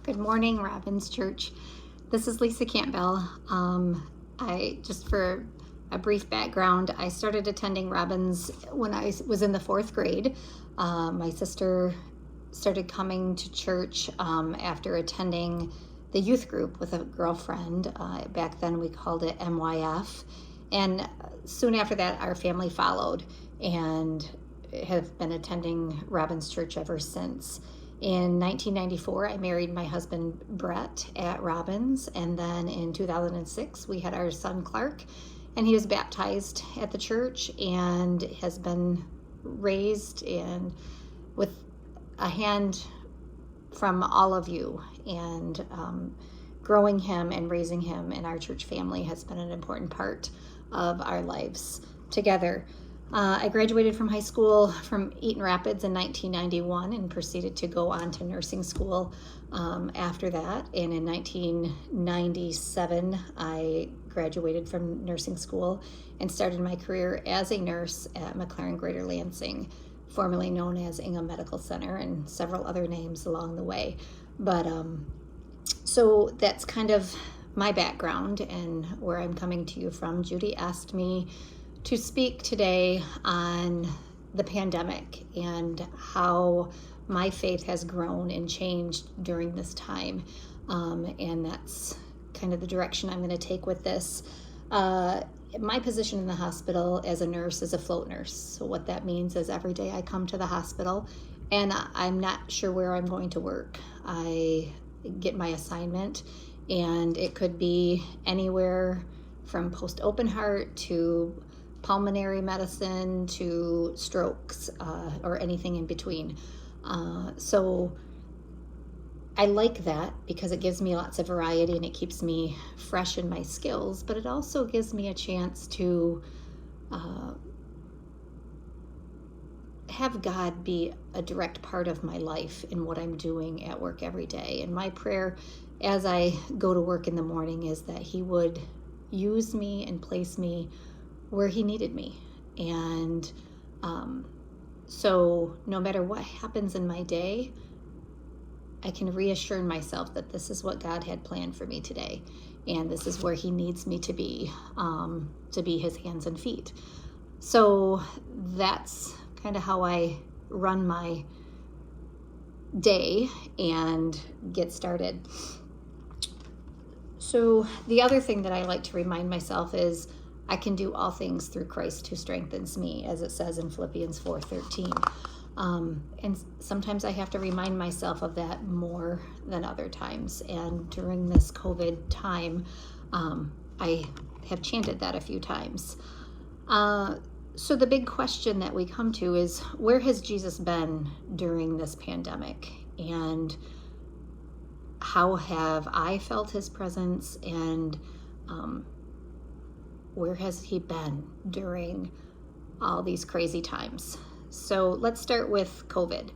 Good morning, Robbins Church. This is Lisa Campbell. Just for a brief background, I started attending Robbins when I was in the fourth grade. My sister started coming to church after attending the youth group with a girlfriend. Back then we called it MYF. And soon after that, our family followed and have been attending Robbins Church ever since. In 1994, I married my husband Brett at Robbins, and then in 2006, we had our son Clark, and he was baptized at the church and has been raised and with a hand from all of you, and growing him and raising him in our church family has been an important part of our lives together. I graduated from high school from Eaton Rapids in 1991 and proceeded to go on to nursing school after that. And in 1997, I graduated from nursing school and started my career as a nurse at McLaren Greater Lansing, formerly known as Ingham Medical Center, and several other names along the way. But so that's kind of my background and where I'm coming to you from. Judy asked me to speak today on the pandemic and how my faith has grown and changed during this time. And that's kind of the direction I'm going to take with this. My position in the hospital as a nurse is a float nurse. So what that means is every day I come to the hospital and I'm not sure where I'm going to work. I get my assignment and it could be anywhere from post-open heart to pulmonary medicine to strokes or anything in between. So I like that because it gives me lots of variety and it keeps me fresh in my skills, but it also gives me a chance to have God be a direct part of my life in what I'm doing at work every day. And my prayer as I go to work in the morning is that He would use me and place me where He needed me. And so no matter what happens in my day, I can reassure myself that this is what God had planned for me today. And this is where He needs me to be His hands and feet. So that's kind of how I run my day and get started. So the other thing that I like to remind myself is I can do all things through Christ who strengthens me, as it says in Philippians 4:13. And sometimes I have to remind myself of that more than other times. And during this COVID time, I have chanted that a few times. So the big question that we come to is, where has Jesus been during this pandemic? And how have I felt His presence? And where has He been during all these crazy times? So let's start with COVID.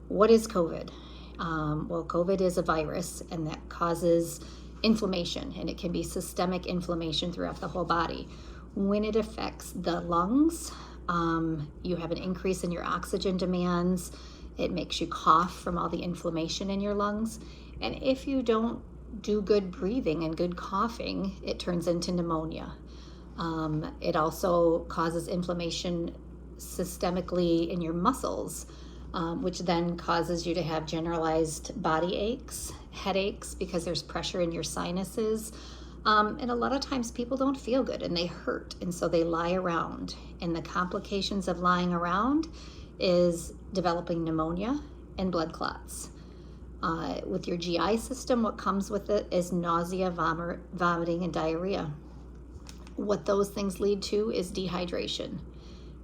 What is COVID? Well, COVID is a virus, and that causes inflammation, and it can be systemic inflammation throughout the whole body. When it affects the lungs, you have an increase in your oxygen demands. It makes you cough from all the inflammation in your lungs. And if you don't do good breathing and good coughing, it turns into pneumonia. It also causes inflammation systemically in your muscles, which then causes you to have generalized body aches, headaches, because there's pressure in your sinuses. And a lot of times people don't feel good and they hurt, and so they lie around. And the complications of lying around is developing pneumonia and blood clots. With your GI system, what comes with it is nausea, vomiting, and diarrhea. What those things lead to is dehydration.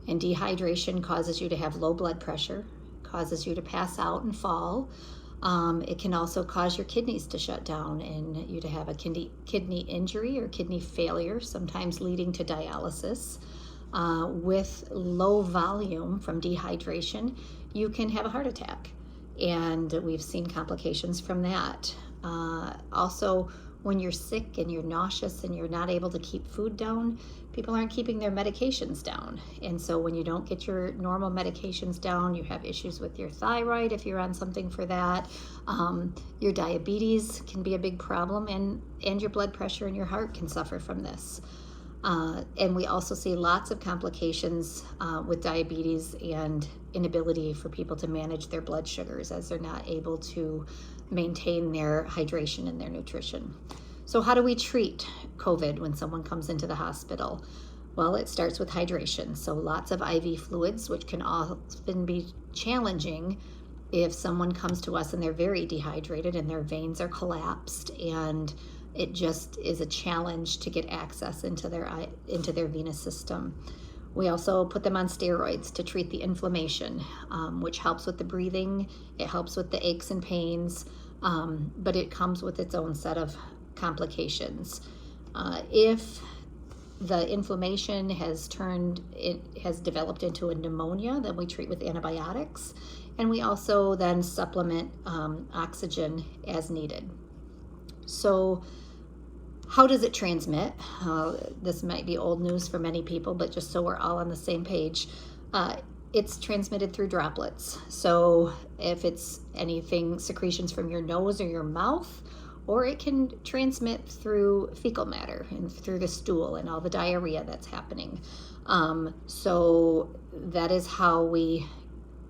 And dehydration causes you to have low blood pressure, causes you to pass out and fall. It can also cause your kidneys to shut down and you to have a kidney injury or kidney failure, sometimes leading to dialysis. With low volume from dehydration, you can have a heart attack. And we've seen complications from that. Also, when you're sick and you're nauseous and you're not able to keep food down, people aren't keeping their medications down. And so when you don't get your normal medications down, you have issues with your thyroid if you're on something for that. Your diabetes can be a big problem, and your blood pressure and your heart can suffer from this. And we also see lots of complications with diabetes and inability for people to manage their blood sugars as they're not able to maintain their hydration and their nutrition. So how do we treat COVID when someone comes into the hospital? Well, it starts with hydration. So lots of IV fluids, which can often be challenging if someone comes to us and they're very dehydrated and their veins are collapsed, and it just is a challenge to get access into their venous system. We also put them on steroids to treat the inflammation, which helps with the breathing. It helps with the aches and pains, but it comes with its own set of complications. If the inflammation has developed into a pneumonia, then we treat with antibiotics, and we also then supplement oxygen as needed. So how does it transmit? This might be old news for many people, but just so we're all on the same page, it's transmitted through droplets. So if it's anything, secretions from your nose or your mouth, or it can transmit through fecal matter and through the stool and all the diarrhea that's happening. So that is how we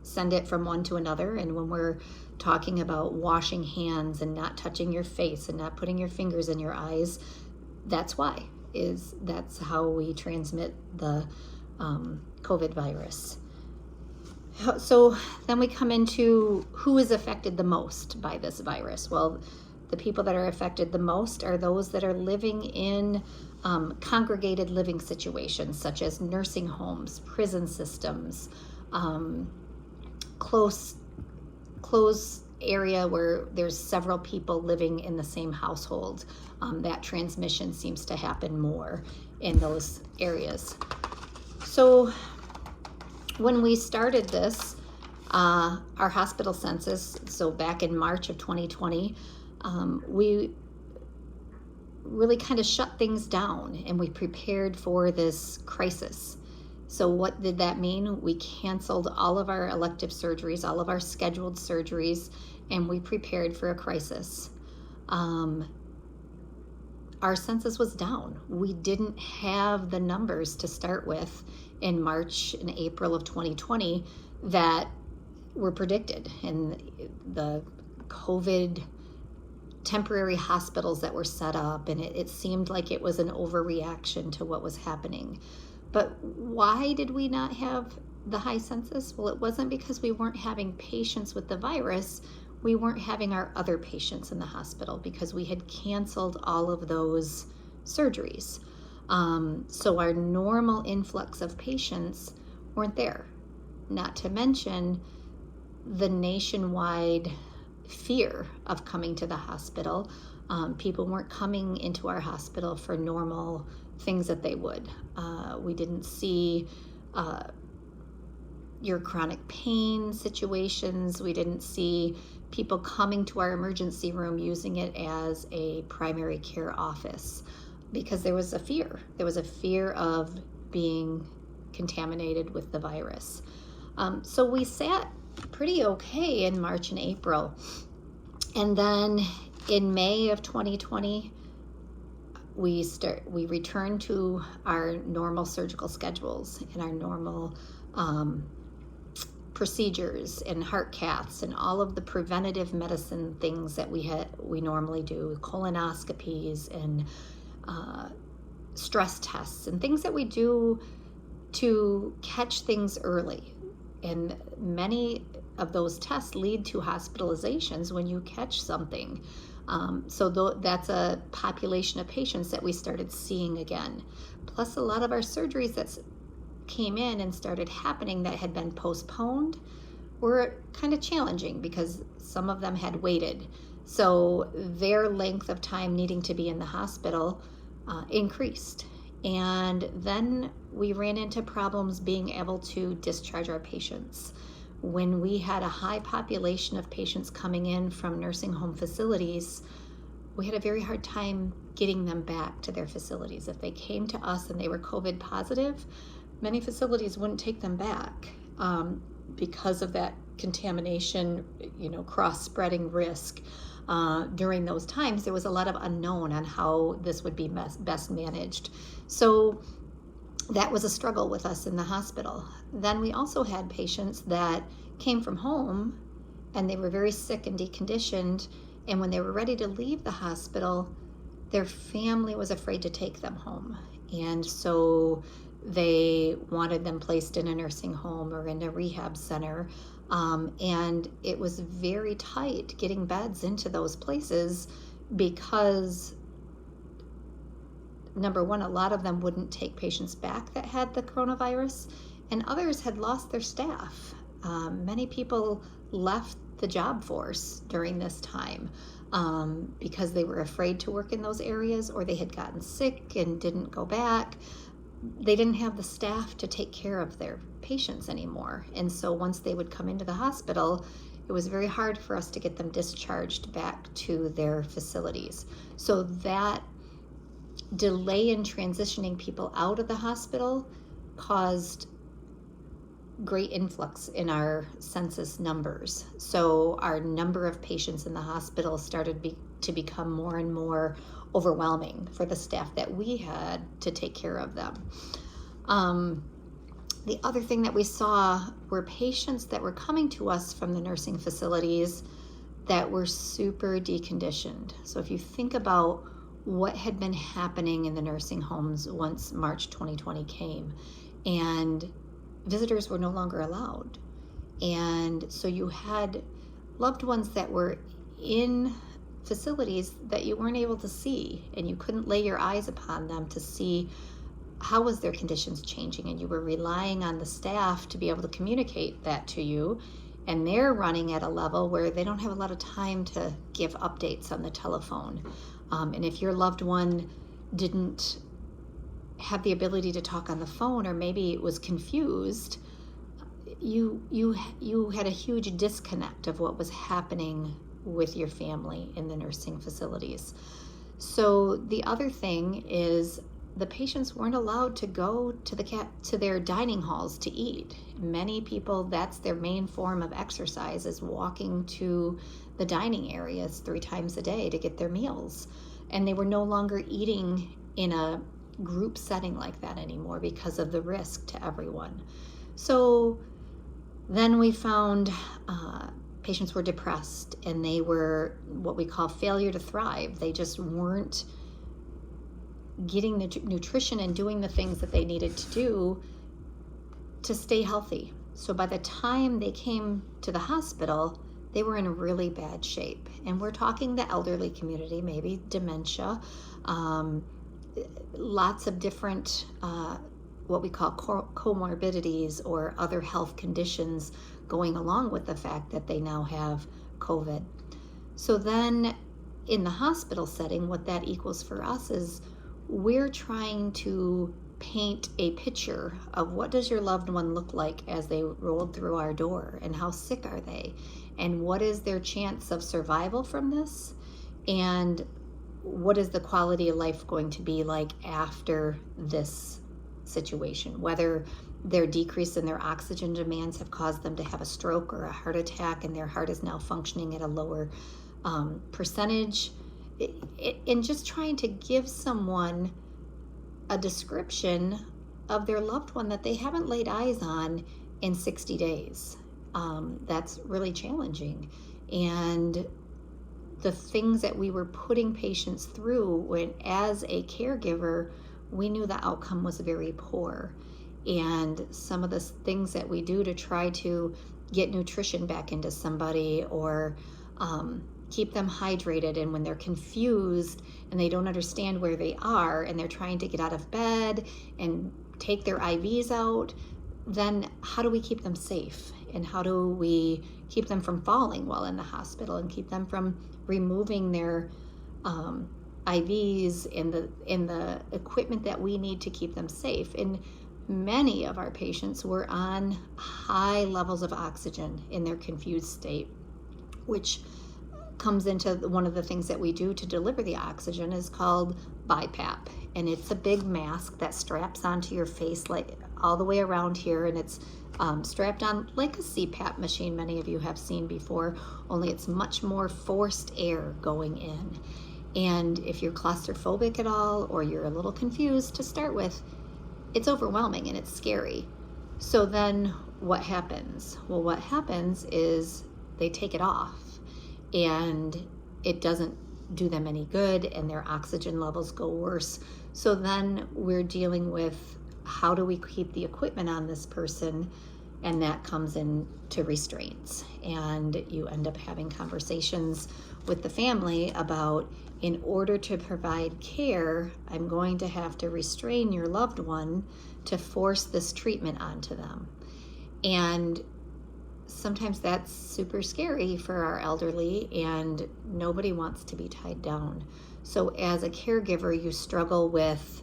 send it from one to another. And when we're talking about washing hands and not touching your face and not putting your fingers in your eyes, that's why. That's how we transmit the COVID virus. So then we come into who is affected the most by this virus. Well, the people that are affected the most are those that are living in congregated living situations, such as nursing homes, prison systems, close area where there's several people living in the same household. That transmission seems to happen more in those areas. So when we started this, our hospital census, so back in March of 2020, we really kind of shut things down and we prepared for this crisis. So what did that mean? We canceled all of our elective surgeries, all of our scheduled surgeries, and we prepared for a crisis. Our census was down. We didn't have the numbers to start with in March and April of 2020 that were predicted, and the COVID temporary hospitals that were set up, and it seemed like it was an overreaction to what was happening. But why did we not have the high census? Well, it wasn't because we weren't having patients with the virus. We weren't having our other patients in the hospital because we had canceled all of those surgeries. So our normal influx of patients weren't there. Not to mention the nationwide fear of coming to the hospital. People weren't coming into our hospital for normal things that they would. We didn't see your chronic pain situations. We didn't see people coming to our emergency room using it as a primary care office because there was a fear. There was a fear of being contaminated with the virus. So we sat pretty okay in March and April. And then in May of 2020, we returned to our normal surgical schedules and our normal procedures and heart caths and all of the preventative medicine things that we normally do, colonoscopies and stress tests and things that we do to catch things early. And many of those tests lead to hospitalizations when you catch something. So that's a population of patients that we started seeing again. Plus a lot of our surgeries that came in and started happening that had been postponed were kind of challenging because some of them had waited. So their length of time needing to be in the hospital increased. And then we ran into problems being able to discharge our patients. When we had a high population of patients coming in from nursing home facilities, we had a very hard time getting them back to their facilities. If they came to us and they were COVID positive, many facilities wouldn't take them back because of that contamination, cross-spreading risk. During those times, there was a lot of unknown on how this would be best managed. So that was a struggle with us in the hospital. Then we also had patients that came from home and they were very sick and deconditioned. And when they were ready to leave the hospital, their family was afraid to take them home. And so they wanted them placed in a nursing home or in a rehab center. And it was very tight getting beds into those places because, number one, a lot of them wouldn't take patients back that had the coronavirus, and others had lost their staff. Many people left the job force during this time because they were afraid to work in those areas, or they had gotten sick and didn't go back. They didn't have the staff to take care of their patients anymore. And so once they would come into the hospital, it was very hard for us to get them discharged back to their facilities. So that delay in transitioning people out of the hospital caused great influx in our census numbers. So our number of patients in the hospital started to become more and more overwhelming for the staff that we had to take care of them. The other thing that we saw were patients that were coming to us from the nursing facilities that were super deconditioned. So if you think about what had been happening in the nursing homes once March 2020 came, and visitors were no longer allowed. And so you had loved ones that were in facilities that you weren't able to see, and you couldn't lay your eyes upon them to see how was their conditions changing, and you were relying on the staff to be able to communicate that to you, and they're running at a level where they don't have a lot of time to give updates on the telephone. And if your loved one didn't have the ability to talk on the phone, or maybe it was confused, you had a huge disconnect of what was happening with your family in the nursing facilities. So the other thing is the patients weren't allowed to go to their dining halls to eat. Many people, that's their main form of exercise, is walking to the dining areas 3 times a day to get their meals. And they were no longer eating in a group setting like that anymore because of the risk to everyone. So then we found patients were depressed, and they were what we call failure to thrive. They just weren't getting the nutrition and doing the things that they needed to do to stay healthy. So by the time they came to the hospital, they were in really bad shape. And we're talking the elderly community, maybe dementia, lots of different what we call comorbidities or other health conditions going along with the fact that they now have COVID. So then in the hospital setting, what that equals for us is we're trying to paint a picture of what does your loved one look like as they rolled through our door, and how sick are they, and what is their chance of survival from this, and what is the quality of life going to be like after this situation, whether their decrease in their oxygen demands have caused them to have a stroke or a heart attack and their heart is now functioning at a lower percentage, and just trying to give someone a description of their loved one that they haven't laid eyes on in 60 days. That's really challenging. And the things that we were putting patients through, when as a caregiver, we knew the outcome was very poor. And some of the things that we do to try to get nutrition back into somebody, or keep them hydrated, and when they're confused and they don't understand where they are and they're trying to get out of bed and take their IVs out, then how do we keep them safe? And how do we keep them from falling while in the hospital, and keep them from removing their IVs in the equipment that we need to keep them safe? And many of our patients were on high levels of oxygen in their confused state, which comes into one of the things that we do to deliver the oxygen is called BiPAP. And it's a big mask that straps onto your face, like all the way around here, and it's strapped on like a CPAP machine many of you have seen before, only it's much more forced air going in. And if you're claustrophobic at all, or you're a little confused to start with, it's overwhelming and it's scary. So then what happens? Well, what happens is they take it off, and it doesn't do them any good, and their oxygen levels go worse. So then we're dealing with, how do we keep the equipment on this person? And that comes into restraints. And you end up having conversations with the family about, in order to provide care, I'm going to have to restrain your loved one to force this treatment onto them. And sometimes that's super scary for our elderly, and nobody wants to be tied down. So as a caregiver, you struggle with,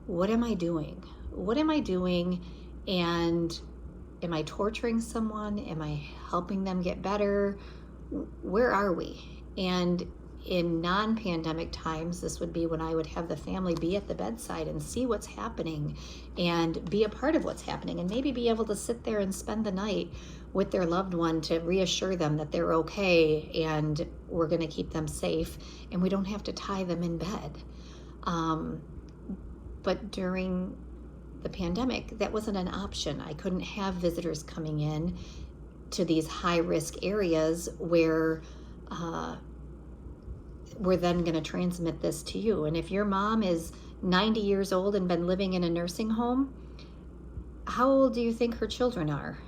what am I doing? What am I doing? And am I torturing someone? Am I helping them get better? Where are we? And in non-pandemic times, this would be when I would have the family be at the bedside and see what's happening and be a part of what's happening, and maybe be able to sit there and spend the night with their loved one to reassure them that they're okay and we're going to keep them safe and we don't have to tie them in bed. But during the pandemic, that wasn't an option. I couldn't have visitors coming in to these high-risk areas where we're then going to transmit this to you. And if your mom is 90 years old and been living in a nursing home, how old do you think her children are?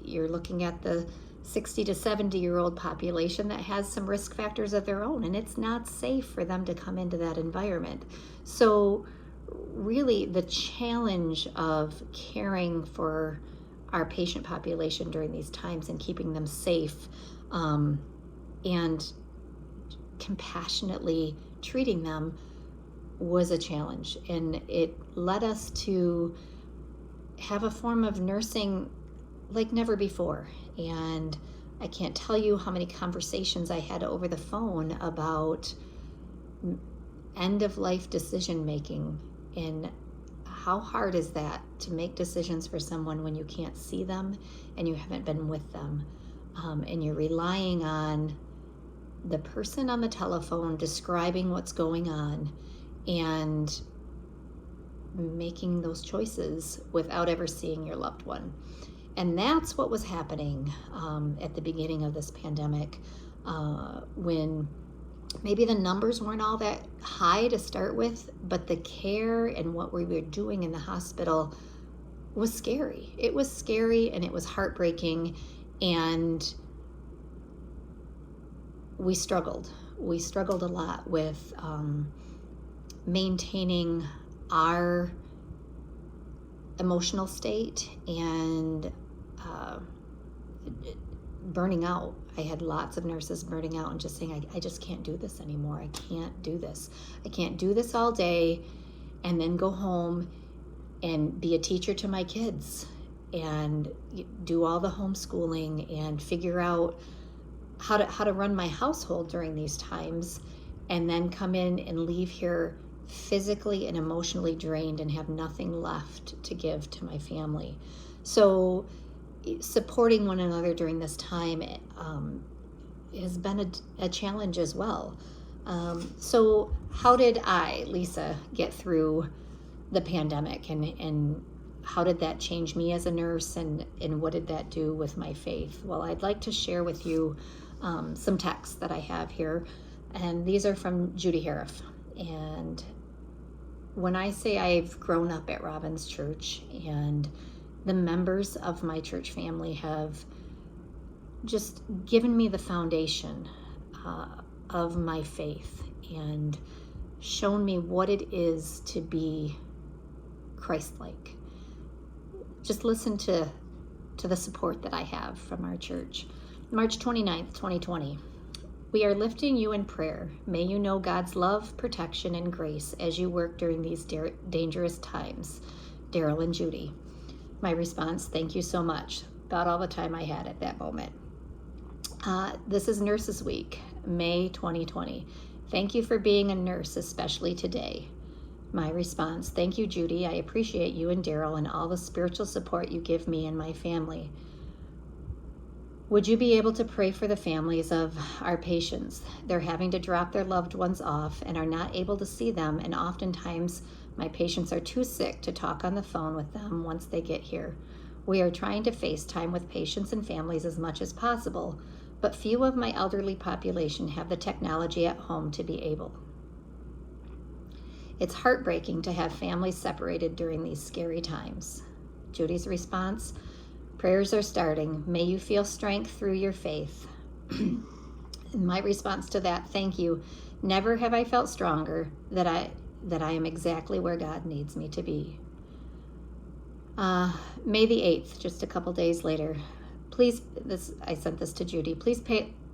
You're looking at the 60 to 70-year-old population that has some risk factors of their own, and it's not safe for them to come into that environment. So really, the challenge of caring for our patient population during these times and keeping them safe, and compassionately treating them, was a challenge. And it led us to have a form of nursing like never before. And I can't tell you how many conversations I had over the phone about end-of-life decision making, and how hard is that to make decisions for someone when you can't see them and you haven't been with them, and you're relying on the person on the telephone describing what's going on and making those choices without ever seeing your loved one. And that's what was happening at the beginning of this pandemic, when maybe the numbers weren't all that high to start with, but the care and what we were doing in the hospital was scary. It was scary and it was heartbreaking, and we struggled. We struggled a lot with maintaining our emotional state and burning out. I had lots of nurses burning out and just saying, I just can't do this anymore. I can't do this. I can't do this all day and then go home and be a teacher to my kids and do all the homeschooling and figure out how to run my household during these times, and then come in and leave here physically and emotionally drained and have nothing left to give to my family. So supporting one another during this time has been a challenge as well. So how did I, Lisa, get through the pandemic, and how did that change me as a nurse, and what did that do with my faith? Well, I'd like to share with you some texts that I have here, and these are from Judy Hariff. And when I say I've grown up at Robbins Church, and the members of my church family have just given me the foundation of my faith and shown me what it is to be Christ-like. Just listen to the support that I have from our church. March 29th, 2020. We are lifting you in prayer. May you know God's love, protection, and grace as you work during these dangerous times. Daryl and Judy. My response, thank you so much. About all the time I had at that moment. This is Nurses Week, May 2020. Thank you for being a nurse, especially today. My response, thank you, Judy. I appreciate you and Daryl and all the spiritual support you give me and my family. Would you be able to pray for the families of our patients? They're having to drop their loved ones off and are not able to see them, and oftentimes my patients are too sick to talk on the phone with them once they get here. We are trying to FaceTime with patients and families as much as possible, but few of my elderly population have the technology at home to be able. It's heartbreaking to have families separated during these scary times. Judy's response, prayers are starting. May you feel strength through your faith. My response to that, thank you. Never have I felt stronger that I am exactly where God needs me to be. May the 8th, just a couple days later. Please, I sent this to Judy. Please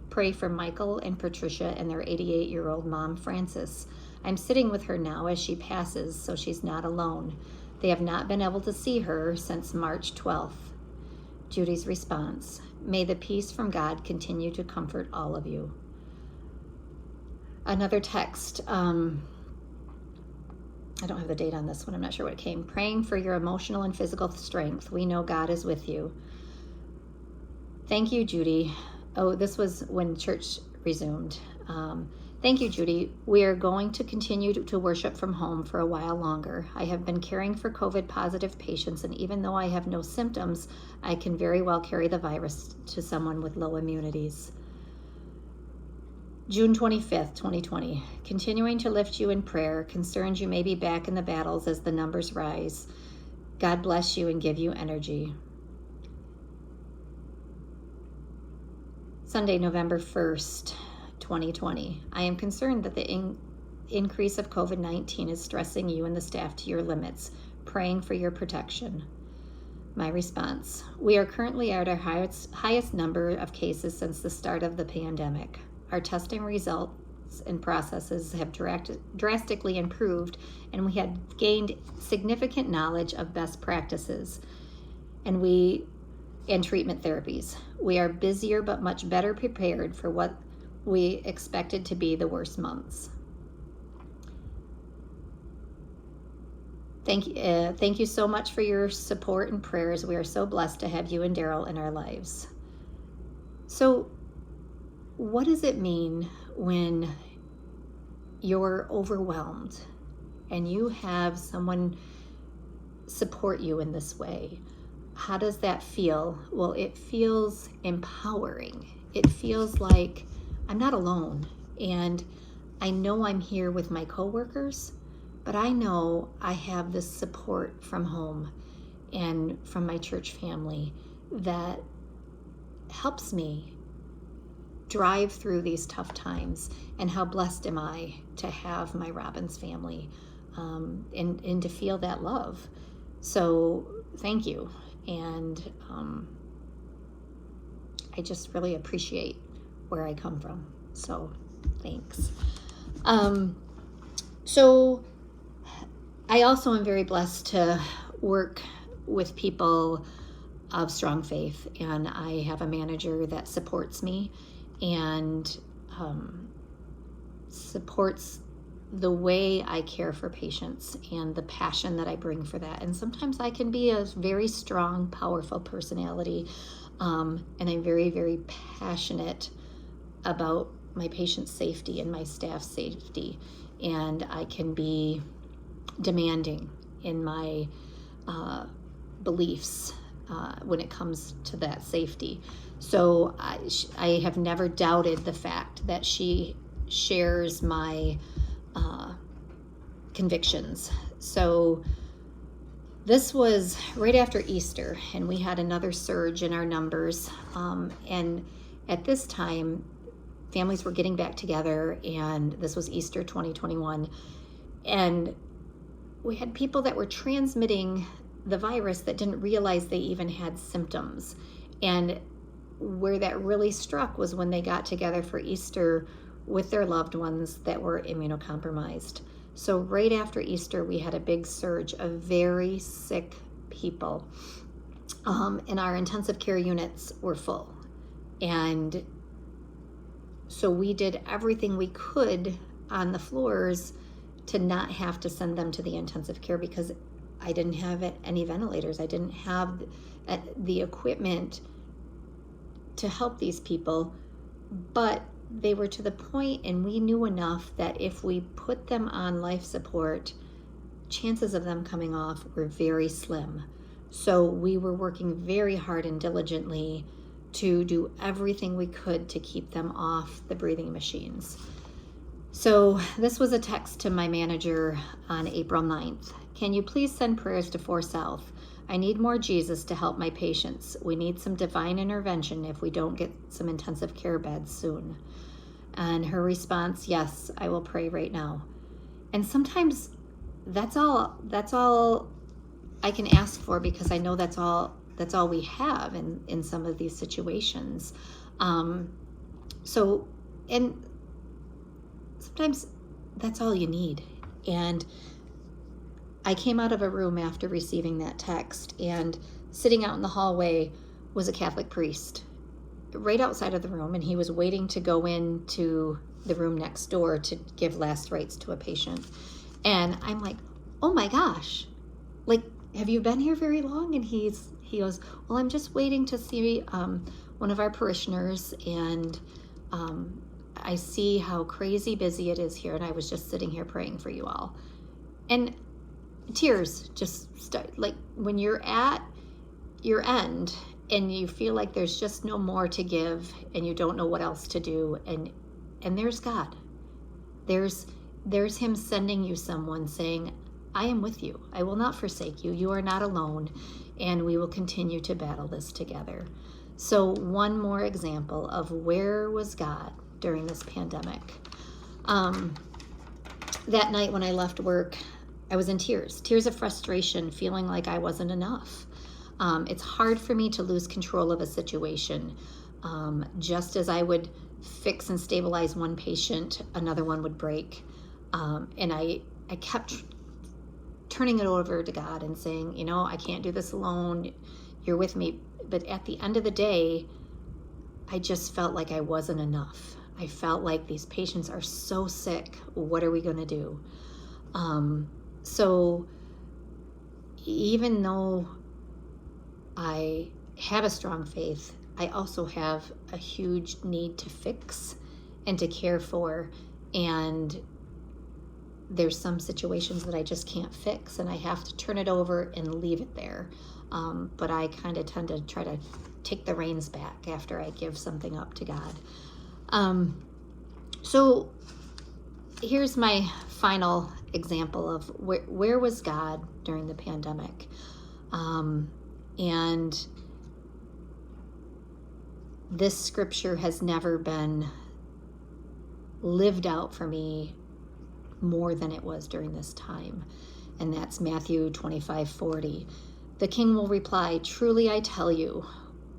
pray for Michael and Patricia and their 88-year-old mom, Frances. I'm sitting with her now as she passes, so she's not alone. They have not been able to see her since March 12th. Judy's response, may the peace from God continue to comfort all of you. Another text, I don't have the date on this one, I'm not sure what it came. Praying for your emotional and physical strength. We know God is with you. Thank you, Judy. Oh, this was when church resumed. Thank you, Judy. We are going to continue to worship from home for a while longer. I have been caring for COVID positive patients, and even though I have no symptoms, I can very well carry the virus to someone with low immunities. June 25th, 2020. Continuing to lift you in prayer, concerned you may be back in the battles as the numbers rise. God bless you and give you energy. Sunday, November 1st, 2020. I am concerned that the increase of COVID-19 is stressing you and the staff to your limits, praying for your protection. My response, we are currently at our highest number of cases since the start of the pandemic. Our testing results and processes have drastically improved, and we had gained significant knowledge of best practices and treatment therapies. We are busier but much better prepared for what we expected to be the worst months. Thank you so much for your support and prayers. We are so blessed to have you and Daryl in our lives. So, what does it mean when you're overwhelmed and you have someone support you in this way? How does that feel? Well, it feels empowering. It feels like I'm not alone, and I know I'm here with my coworkers, but I know I have this support from home and from my church family that helps me drive through these tough times. And how blessed am I to have my Robbins family and to feel that love. So thank you. And I just really appreciate where I come from. So thanks. So I also am very blessed to work with people of strong faith, and I have a manager that supports me and supports the way I care for patients and the passion that I bring for that. And sometimes I can be a very strong, powerful personality, and I'm very, very passionate about my patient's safety and my staff's safety. And I can be demanding in my beliefs when it comes to that safety. So I have never doubted the fact that she shares my convictions. So this was right after Easter, and we had another surge in our numbers. And at this time, families were getting back together, and this was Easter 2021. And we had people that were transmitting the virus that didn't realize they even had symptoms. And where that really struck was when they got together for Easter with their loved ones that were immunocompromised. So right after Easter, we had a big surge of very sick people. And our intensive care units were full. And So we did everything we could on the floors to not have to send them to the intensive care, because I didn't have any ventilators. I didn't have the equipment to help these people, but they were to the point, and we knew enough that if we put them on life support, chances of them coming off were very slim. So we were working very hard and diligently to do everything we could to keep them off the breathing machines. So this was a text to my manager on April 9th. Can you please send prayers to 4 South? I need more Jesus to help my patients. We need some divine intervention if we don't get some intensive care beds soon. And her response, yes, I will pray right now. And sometimes that's all I can ask for, because I know that's all we have in some of these situations. And sometimes that's all you need. And I came out of a room after receiving that text, and sitting out in the hallway was a Catholic priest right outside of the room, and he was waiting to go into the room next door to give last rites to a patient. And I'm like, oh my gosh, like, have you been here very long? And he goes, well, I'm just waiting to see one of our parishioners, and I see how crazy busy it is here, and I was just sitting here praying for you all. And tears just start, like, when you're at your end and you feel like there's just no more to give and you don't know what else to do, and there's God. There's him sending you someone saying, I am with you. I will not forsake you. You are not alone, and we will continue to battle this together. So one more example of where was God during this pandemic. That night when I left work, I was in tears of frustration, feeling like I wasn't enough. It's hard for me to lose control of a situation. Just as I would fix and stabilize one patient, another one would break. And I kept turning it over to God and saying, I can't do this alone. You're with me. But at the end of the day, I just felt like I wasn't enough. I felt like these patients are so sick. What are we going to do? So even though I have a strong faith, I also have a huge need to fix and to care for. And there's some situations that I just can't fix, and I have to turn it over and leave it there. But I kind of tend to try to take the reins back after I give something up to God. So here's my final example of where was God during the pandemic. And this scripture has never been lived out for me more than it was during this time. And that's Matthew 25:40. The king will reply, truly I tell you,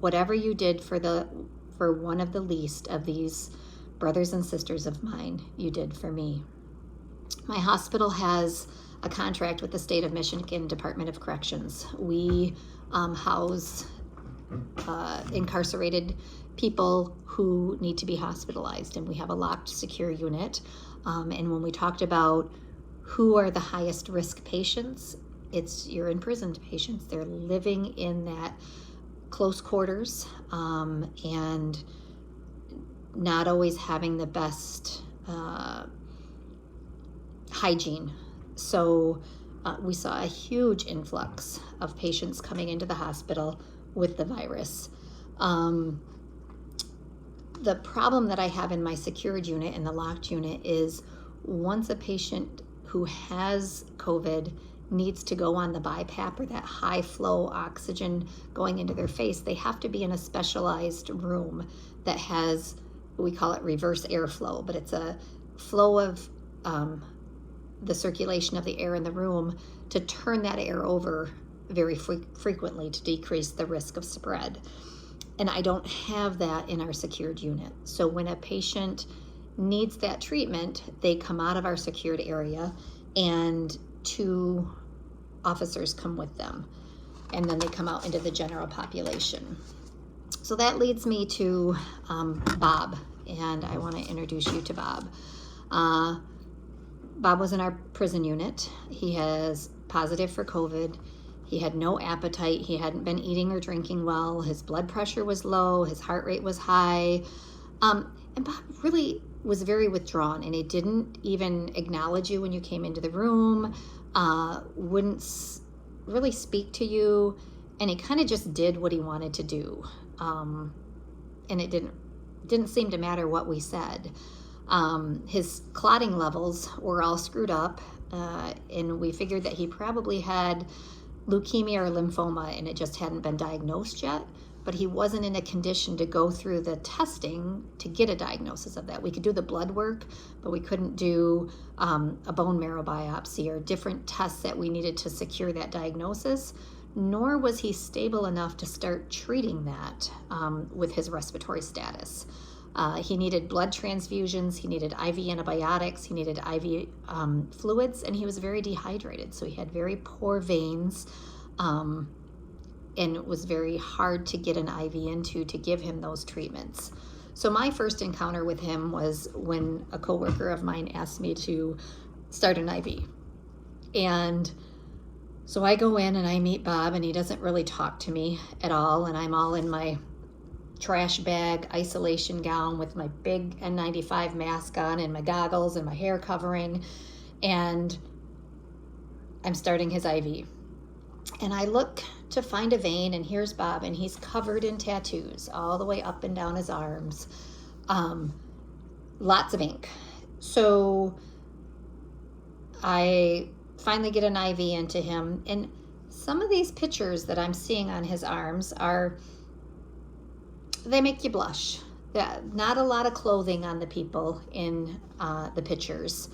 whatever you did for one of the least of these brothers and sisters of mine, you did for me. My hospital has a contract with the state of Michigan Department of Corrections. We house incarcerated people who need to be hospitalized, and we have a locked, secure unit. And when we talked about who are the highest risk patients, it's your imprisoned patients. They're living in that close quarters and not always having the best hygiene. So we saw a huge influx of patients coming into the hospital with the virus. The problem that I have in my secured unit and the locked unit is once a patient who has COVID needs to go on the BiPAP, or that high flow oxygen going into their face, they have to be in a specialized room that has, we call it reverse airflow, but it's a flow of the circulation of the air in the room to turn that air over very frequently to decrease the risk of spread. And I don't have that in our secured unit. So when a patient needs that treatment, they come out of our secured area and 2 officers come with them. And then they come out into the general population. So that leads me to Bob and I want to introduce you to Bob. Bob was in our prison unit. He has positive for COVID. He had no appetite. He hadn't been eating or drinking well. His blood pressure was low. His heart rate was high. And Bob really was very withdrawn, and he didn't even acknowledge you when you came into the room, wouldn't really speak to you, and he kind of just did what he wanted to do. And it didn't seem to matter what we said. His clotting levels were all screwed up, and we figured that he probably had leukemia or lymphoma, and it just hadn't been diagnosed yet. But he wasn't in a condition to go through the testing to get a diagnosis of that. We could do the blood work, but we couldn't do a bone marrow biopsy or different tests that we needed to secure that diagnosis, nor was he stable enough to start treating that with his respiratory status. He needed blood transfusions, he needed IV antibiotics, he needed IV fluids, and he was very dehydrated. So he had very poor veins, and it was very hard to get an IV into to give him those treatments. So my first encounter with him was when a coworker of mine asked me to start an IV. And so I go in and I meet Bob, and he doesn't really talk to me at all, and I'm all in my trash bag isolation gown with my big N95 mask on and my goggles and my hair covering, and I'm starting his IV. And I look to find a vein, and here's Bob, and he's covered in tattoos all the way up and down his arms. Lots of ink. So I finally get an IV into him, and some of these pictures that I'm seeing on his arms they make you blush. Not a lot of clothing on the people in the pictures.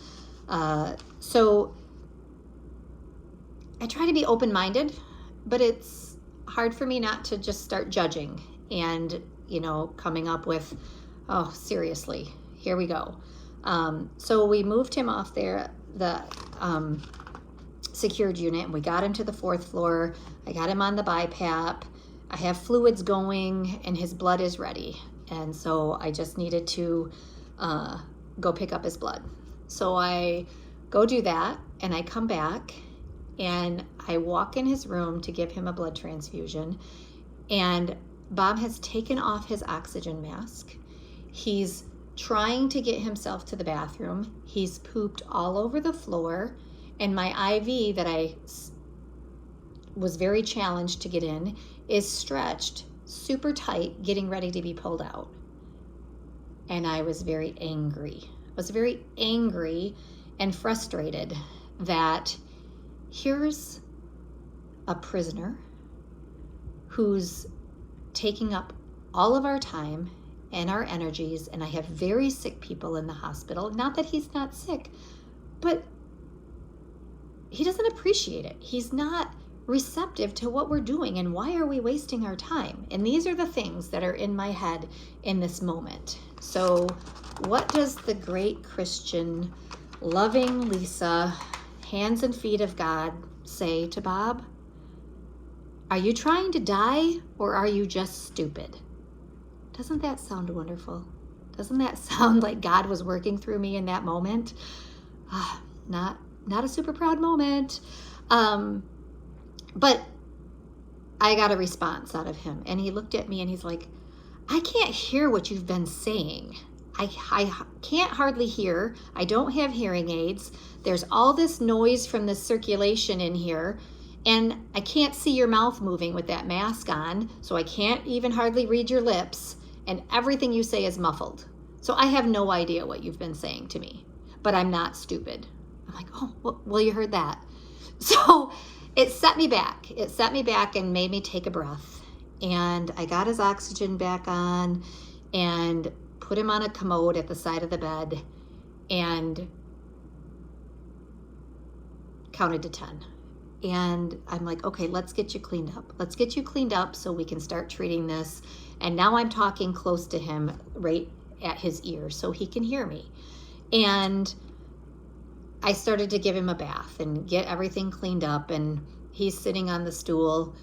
So I try to be open-minded, but it's hard for me not to just start judging and, coming up with, oh, seriously, here we go. So we moved him off the secured unit, and we got him to the 4th floor. I got him on the BiPAP. I have fluids going, and his blood is ready. And so I just needed to go pick up his blood. So I go do that, and I come back, and I walk in his room to give him a blood transfusion, and Bob has taken off his oxygen mask. He's trying to get himself to the bathroom. He's pooped all over the floor, and my IV that I was very challenged to get in is stretched super tight, getting ready to be pulled out. And I was very angry. I was very angry and frustrated that here's a prisoner who's taking up all of our time and our energies, and I have very sick people in the hospital. Not that he's not sick, but he doesn't appreciate it. He's not receptive to what we're doing, and why are we wasting our time? And these are the things that are in my head in this moment. So what does the great Christian, loving Lisa, hands and feet of God, say to Bob? Are you trying to die, or are you just stupid? Doesn't that sound wonderful? Doesn't that sound like God was working through me in that moment? Not a super proud moment. But I got a response out of him, and he looked at me and he's like, I can't hear what you've been saying. I can't hardly hear. I don't have hearing aids. There's all this noise from the circulation in here, and I can't see your mouth moving with that mask on, so I can't even hardly read your lips, and everything you say is muffled. So I have no idea what you've been saying to me, but I'm not stupid. I'm like, oh, well, you heard that. So it set me back. It set me back and made me take a breath. And I got his oxygen back on and put him on a commode at the side of the bed and counted to 10. And I'm like, okay, let's get you cleaned up. Let's get you cleaned up so we can start treating this. And now I'm talking close to him, right at his ear, so he can hear me. And I started to give him a bath and get everything cleaned up, and he's sitting on the stool,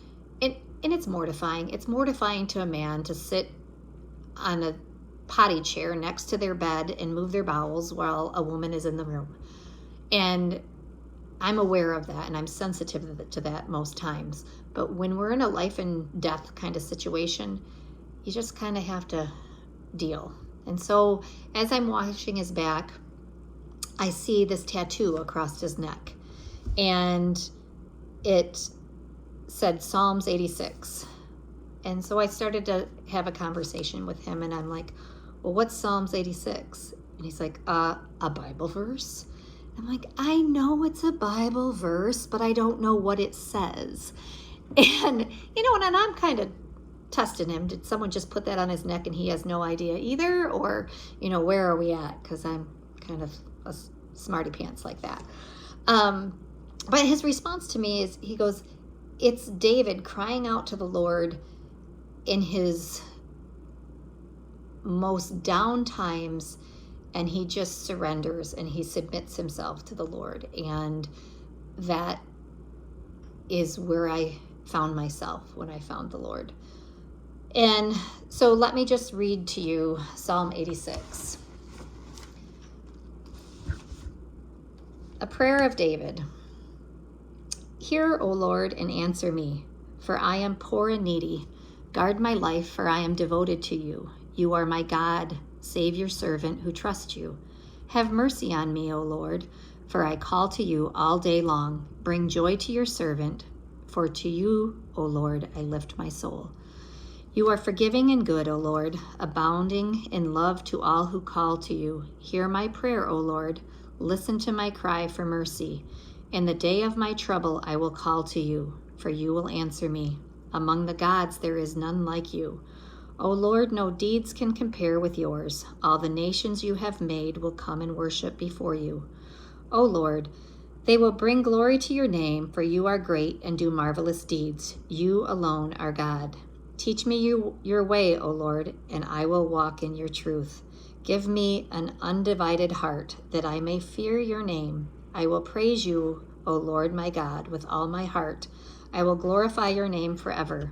and it's mortifying. It's mortifying to a man to sit on a potty chair next to their bed and move their bowels while a woman is in the room. And I'm aware of that, and I'm sensitive to that most times. But when we're in a life and death kind of situation, you just kind of have to deal. And so as I'm washing his back, I see this tattoo across his neck, and it said Psalms 86. And so I started to have a conversation with him, and I'm like, well, what's Psalms 86? And he's like, a Bible verse. I'm like, I know it's a Bible verse, but I don't know what it says. And, and I'm kind of testing him. Did someone just put that on his neck and he has no idea either? Or, where are we at? Because I'm kind of a smarty pants like that. But his response to me is, he goes, it's David crying out to the Lord in his most down times, and he just surrenders and he submits himself to the Lord. And that is where I found myself when I found the Lord. And so let me just read to you Psalm 86. A prayer of David. Hear, O Lord, and answer me, for I am poor and needy. Guard my life, for I am devoted to you. You are my God. Save your servant who trusts you. Have mercy on me, O Lord, for I call to you all day long. Bring joy to your servant, for to you, O Lord, I lift my soul. You are forgiving and good, O Lord, abounding in love to all who call to you. Hear my prayer, O Lord. Listen to my cry for mercy. In the day of my trouble I will call to you, for you will answer me. Among the gods there is none like you. O Lord, no deeds can compare with yours. All the nations you have made will come and worship before you. O Lord, they will bring glory to your name, for you are great and do marvelous deeds. You alone are God. Teach me your way, O Lord, and I will walk in your truth. Give me an undivided heart, that I may fear your name. I will praise you, O Lord my God, with all my heart. I will glorify your name forever.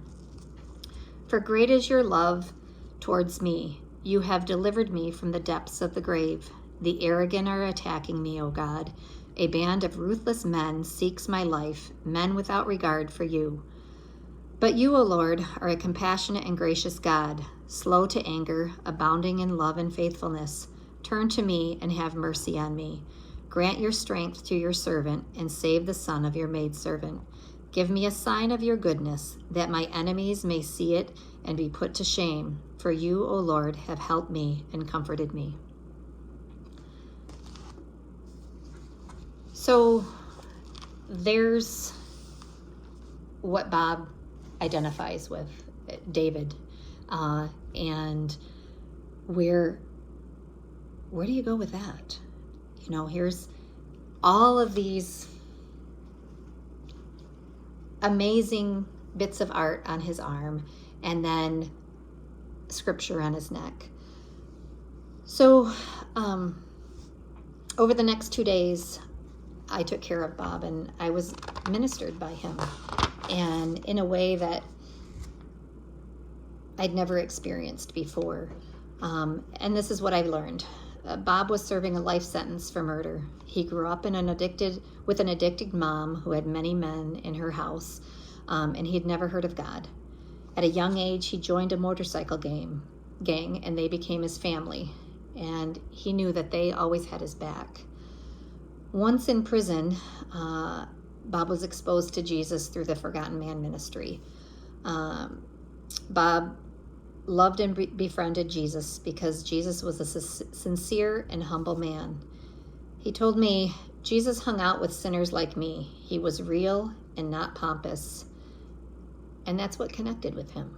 For great is your love towards me. You have delivered me from the depths of the grave. The arrogant are attacking me, O God. A band of ruthless men seeks my life, men without regard for you. But you, O Lord, are a compassionate and gracious God, slow to anger, abounding in love and faithfulness. Turn to me and have mercy on me. Grant your strength to your servant and save the son of your maidservant. Give me a sign of your goodness, that my enemies may see it and be put to shame. For you, O Lord, have helped me and comforted me. So there's what Bob identifies with, David. And where do you go with that? Here's all of these amazing bits of art on his arm, and then scripture on his neck. So over the next 2 days, I took care of Bob, and I was ministered by him, and in a way that I'd never experienced before. And this is what I've learned. Bob was serving a life sentence for murder. He grew up with an addicted mom who had many men in her house, and he had never heard of God. At a young age, he joined a motorcycle gang, and they became his family, and he knew that they always had his back. Once in prison, Bob was exposed to Jesus through the Forgotten Man ministry. Bob loved and befriended Jesus because Jesus was a sincere and humble man. He told me, Jesus hung out with sinners like me. He was real and not pompous. And that's what connected with him.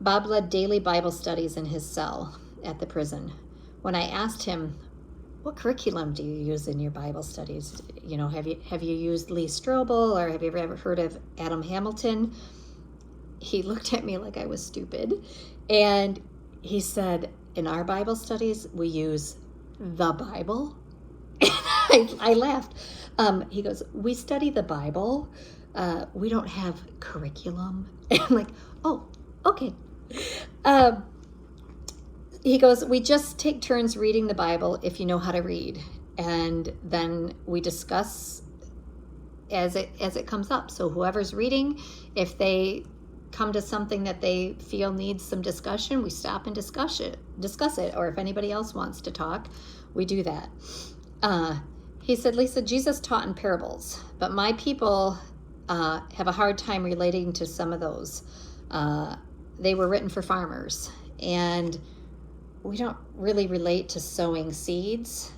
Bob led daily Bible studies in his cell at the prison. When I asked him, what curriculum do you use in your Bible studies? Have you used Lee Strobel, or have you ever heard of Adam Hamilton? He looked at me like I was stupid, and he said, in our Bible studies, we use the Bible. I laughed. He goes, we study the Bible. We don't have curriculum. And I'm like, oh, okay. He goes, we just take turns reading the Bible if you know how to read. And then we discuss as it comes up. So whoever's reading, if they come to something that they feel needs some discussion, we stop and discuss it. Or if anybody else wants to talk, we do that. He said, Lisa, Jesus taught in parables, but my people have a hard time relating to some of those. They were written for farmers, and we don't really relate to sowing seeds.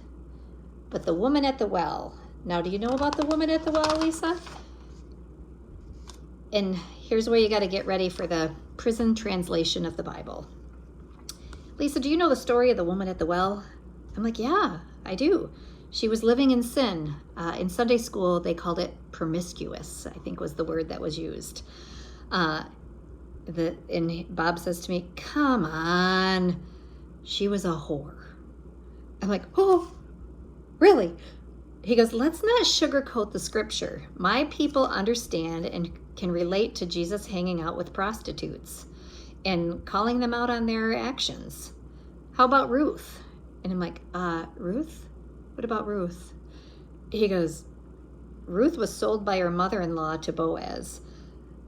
But the woman at the well, now do you know about the woman at the well, Lisa? And here's where you got to get ready for the prison translation of the Bible. Lisa, do you know the story of the woman at the well? I'm like, yeah, I do. She was living in sin. In Sunday school, they called it promiscuous, I think was the word that was used. And Bob says to me, come on, she was a whore. I'm like, oh, really? He goes, let's not sugarcoat the scripture. My people understand and can relate to Jesus hanging out with prostitutes and calling them out on their actions. How about Ruth? And I'm like, Ruth? What about Ruth? He goes, Ruth was sold by her mother-in-law to Boaz.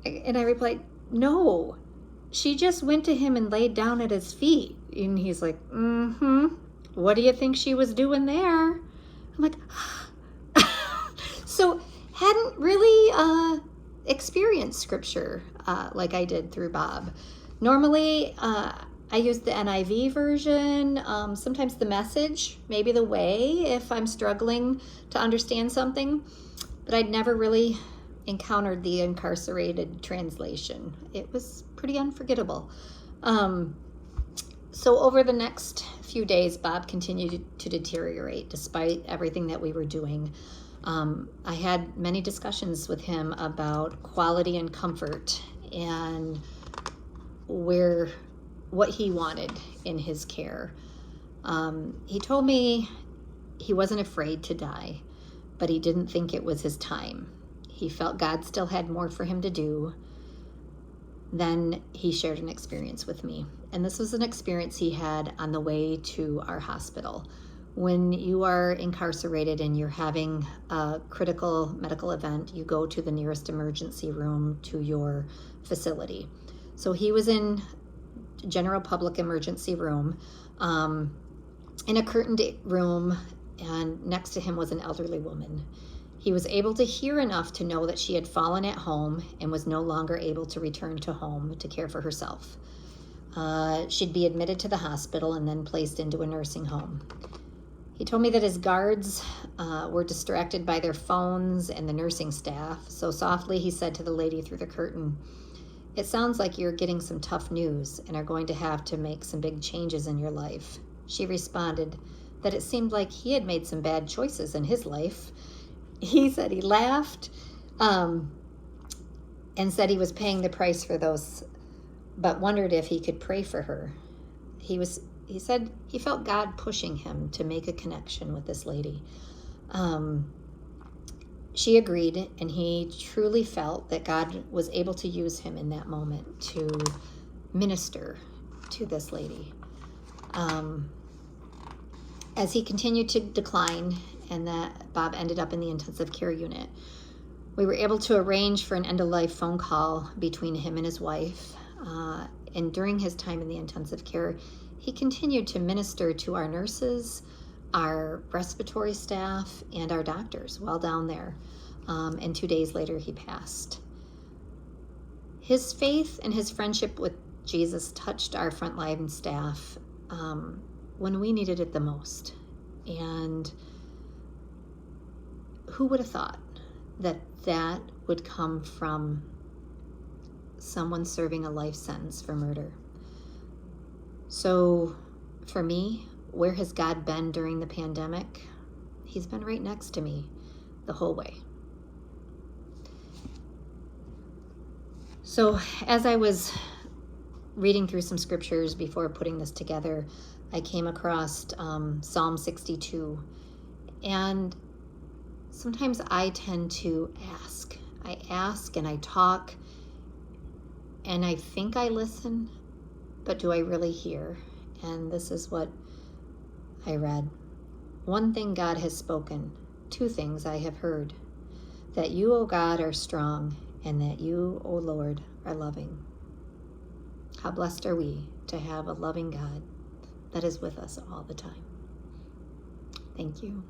And I replied, no, she just went to him and laid down at his feet. And he's like, what do you think she was doing there? I'm like, so hadn't really experienced scripture like I did through Bob. Normally, I use the NIV version, sometimes the Message, maybe the Way if I'm struggling to understand something, but I'd never really encountered the incarcerated translation. It was pretty unforgettable. So over the next few days, Bob continued to deteriorate despite everything that we were doing. I had many discussions with him about quality and comfort and what he wanted in his care. He told me he wasn't afraid to die, but he didn't think it was his time. He felt God still had more for him to do. Then he shared an experience with me. And this was an experience he had on the way to our hospital. When you are incarcerated and you're having a critical medical event, you go to the nearest emergency room to your facility. So he was in general public emergency room, in a curtained room, and next to him was an elderly woman. He was able to hear enough to know that she had fallen at home and was no longer able to return to home to care for herself. She'd be admitted to the hospital and then placed into a nursing home. He told me that his guards were distracted by their phones and the nursing staff, so softly he said to the lady through the curtain, "It sounds like you're getting some tough news and are going to have to make some big changes in your life." She responded that it seemed like he had made some bad choices in his life. He said he laughed and said he was paying the price for those, but wondered if he could pray for her. He said he felt God pushing him to make a connection with this lady. She agreed, and he truly felt that God was able to use him in that moment to minister to this lady. As he continued to decline and that Bob ended up in the intensive care unit, we were able to arrange for an end-of-life phone call between him and his wife. And during his time in the intensive care, he continued to minister to our nurses, our respiratory staff, and our doctors while down there. And 2 days later, he passed. His faith and his friendship with Jesus touched our frontline staff when we needed it the most. And who would have thought that that would come from someone serving a life sentence for murder? So for me, where has God been during the pandemic? He's been right next to me the whole way. So as I was reading through some scriptures before putting this together, I came across Psalm 62. And sometimes I tend to ask. I ask and I talk, and I think I listen, but do I really hear? And this is what I read. One thing God has spoken, two things I have heard, that you, O God, are strong, and that you, O Lord, are loving. How blessed are we to have a loving God that is with us all the time. Thank you.